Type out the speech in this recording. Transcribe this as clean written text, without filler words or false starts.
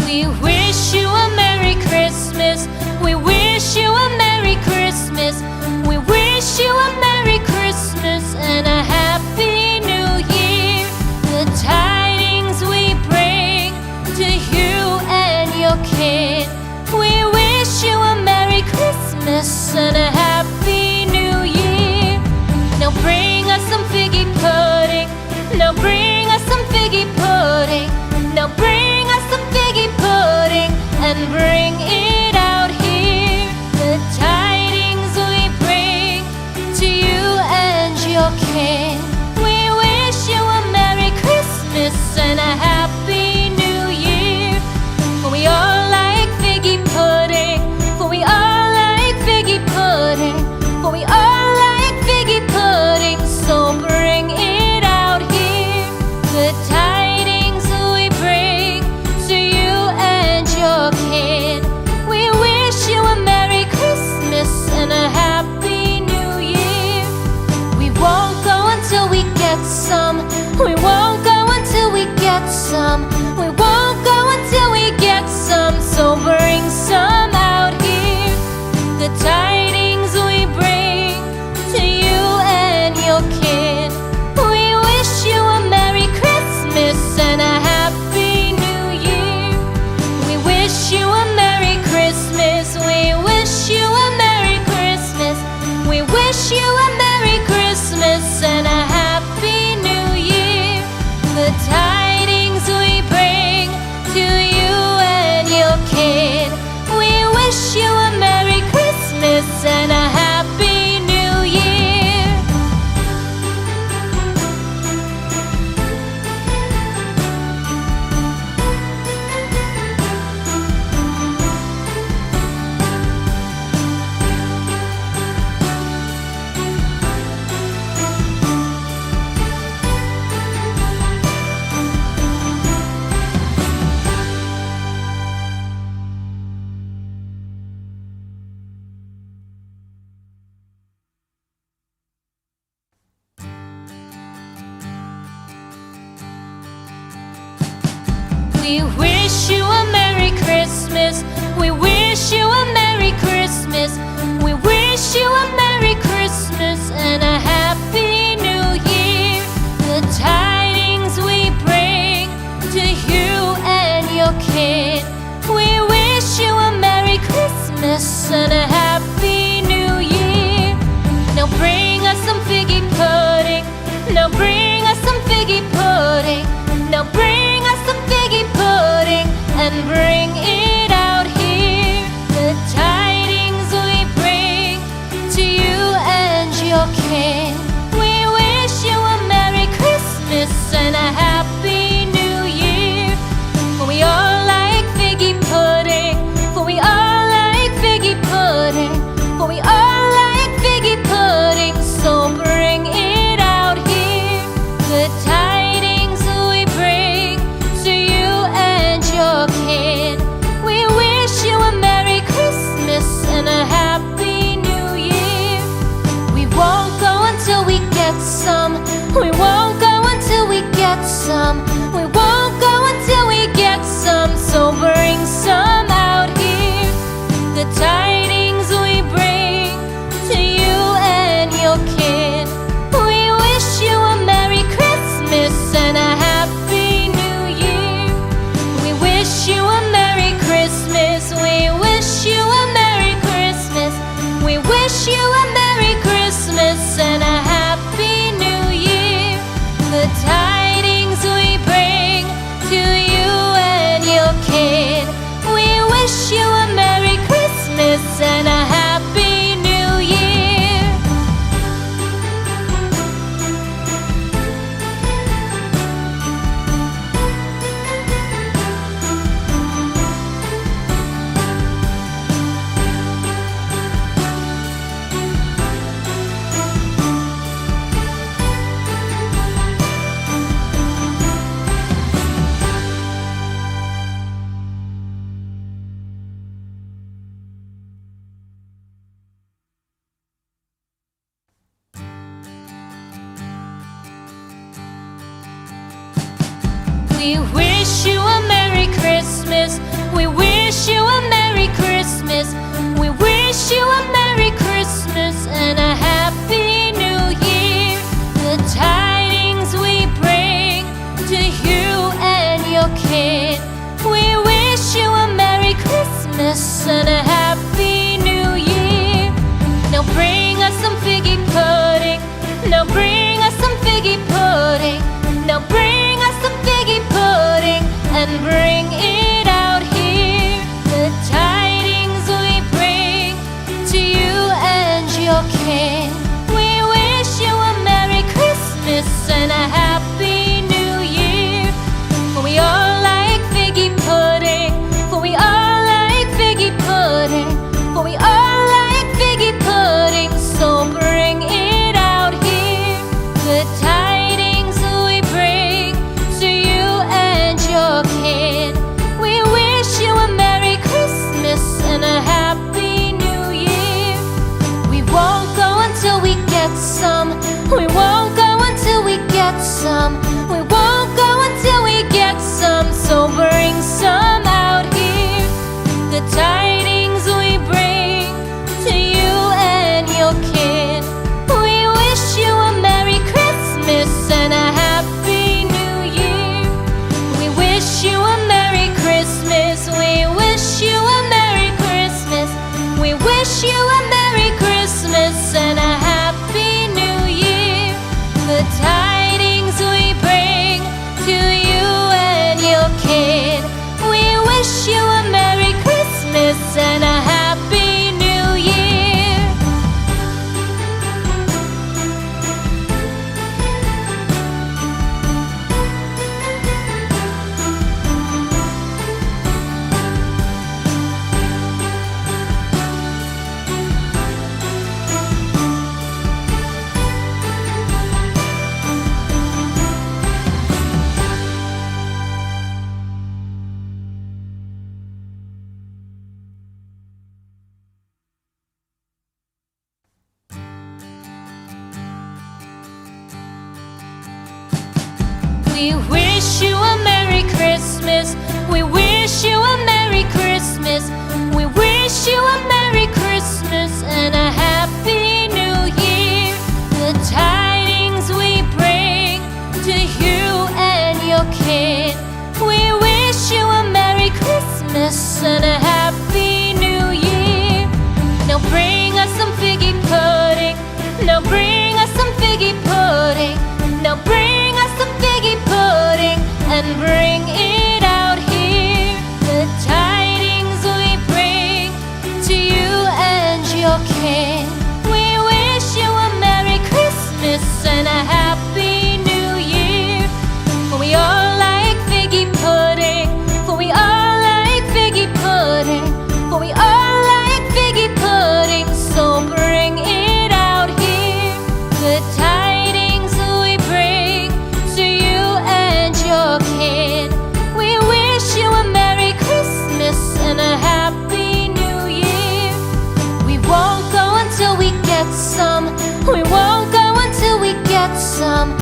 We wish you a Merry Christmas. We wish you a Merry Christmas. We wish you a Merry Christmas and a Happy New Year. The tidings we bring to you and your kid. We wish you a Merry Christmas and a Happy New Year. Now bring us some figgy pudding. Now bring us some figgy pudding. Now bring us some figgy pudding and bring it out here. The tidings we bring to you and your kin. We wish you a Merry Christmas and a Happy New Year. For we all like figgy pudding. For we all like figgy pudding. For we all like figgy pudding. So bring it out here. The tidings we bring to you and your kid. We wish you a Merry Christmas and a Happy New Year. We won't go until we get some. We won't go until we get some. We won't go until we get some. So bring some out here. The tidings we bring to you and your kid. We wish you a Merry Christmas and a Happy New Year. We wish you a Merry Christmas. We wish you a Merry Christmas. We wish you a Merry Christmas and a Happy New Year. The tidings we bring to you and your kid. We wish you a Merry Christmas and a Happy New Year. We wish you a Merry Christmas. We wish you a Merry Christmas. We wish you a Merry Christmas and a Happy New Year. The tidings we bring to you and your kid. We wish you a Merry Christmas and a Happy New Year. Now bring us some figgy pudding. Now bring us some figgy pudding. Now bring us some figgy pudding and bring it out here. The tidings we bring to you and your kin. We wish you a Merry Christmas and a Happy New Year. For we all like figgy pudding. For we all like figgy pudding. For we all like figgy pudding. So bring it out here. The tidings we bring to you and your kid. We wish you a Merry Christmas and a Happy New Year. We won't go until we get some. We won't go until we get some. We won't go until we get some. So bring some out here. The tidings we bring to you and your kid. We wish you a Merry Christmas and a Happy New Year. We wish you a Merry Christmas. We wish you a Merry Christmas. We wish you a Merry Christmas and a Happy New Year. The tidings we bring to you and your kid. We wish you a Merry Christmas and a Happy New Year. We wish you a Merry Christmas. Christmas. We wish you a Merry Christmas. We wish you a Merry Christmas and a Happy New Year. The tidings we bring to you and your kid. We wish you a Merry Christmas and a Happy New Year. Now bring us some figgy pudding. Now bring us some figgy pudding. Now bring us some figgy pudding and bring it out here. The tidings we bring to you and your king. We wish you a Merry Christmas and a Happy New Year. For we all like figgy pudding. For we all like figgy pudding. For we all like figgy pudding. So bring it out here. The tidings we bring to you and your kid. We wish you a Merry Christmas and a Happy New Year. We won't go until we get some. We won't go until we get some. We won't go until we get some. So bring some out here. The tidings we bring to you and your kid. We wish you a Merry Christmas and a Happy New Year. We wish you a Merry Christmas. We wish you a Merry Christmas. We wish you a Merry Christmas and a Happy New Year. The tidings we bring to you and your kid. We wish you a Merry Christmas and a Happy New Year. We wish you a Merry Christmas. We wish you a Merry Christmas. We wish you a Merry Christmas and a Happy New Year. The tidings we bring to you and your kid. We wish you a Merry Christmas and a Happy New Year. Now bring us some figgy pudding. Now bring us some figgy pudding. Now bring us some figgy pudding and bring